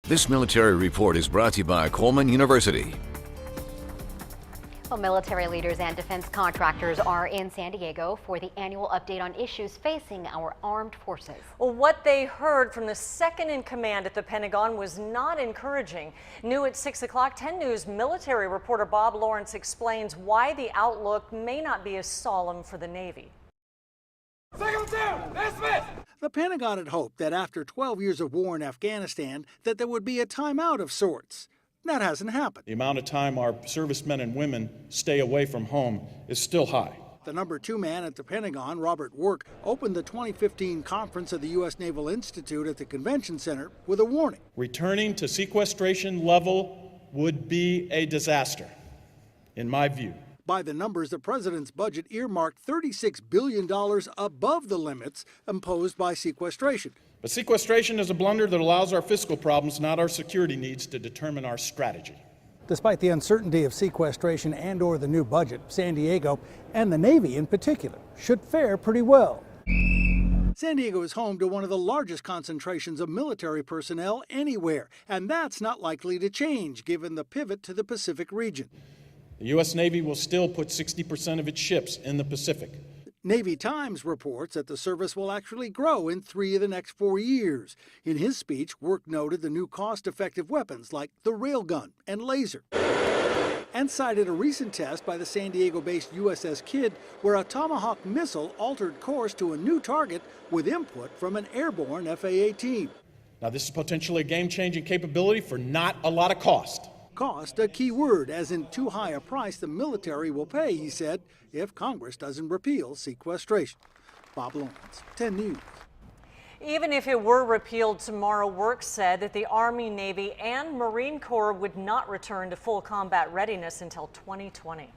This military report is brought to you by Coleman University. Well, military leaders and defense contractors are in San Diego for the annual update on issues facing our armed forces. Well, what they heard from the second in command at the Pentagon was not encouraging. New at 6 o'clock, 10 News military reporter Bob Lawrence explains why the outlook may not be as solemn for the Navy. The Pentagon had hoped that after 12 years of war in Afghanistan that there would be a timeout of sorts. That hasn't happened. The amount of time our servicemen and women stay away from home is still high. The number 2 man at the Pentagon, Robert Work, opened the 2015 conference of the U.S. Naval Institute at the Convention Center with a warning. Returning to sequestration level would be a disaster, in my view. By the numbers, the president's budget earmarked $36 billion above the limits imposed by sequestration. But sequestration is a blunder that allows our fiscal problems, not our security needs, to determine our strategy. Despite the uncertainty of sequestration and/or the new budget, San Diego, and the Navy in particular, should fare pretty well. San Diego is home to one of the largest concentrations of military personnel anywhere, and that's not likely to change given the pivot to the Pacific region. The U.S. Navy will still put 60% of its ships in the Pacific. Navy Times reports that the service will actually grow in 3 of the next 4 years. In his speech, Work noted the new cost-effective weapons like the railgun and laser, and cited a recent test by the San Diego-based USS Kidd where a Tomahawk missile altered course to a new target with input from an airborne FAA team. Now, this is potentially a game-changing capability for not a lot of cost. Cost, a key word, as in too high a price the military will pay, he said, if Congress doesn't repeal sequestration. Bob Lawrence, 10 News. Even if it were repealed tomorrow, Work said that the Army, Navy, and Marine Corps would not return to full combat readiness until 2020.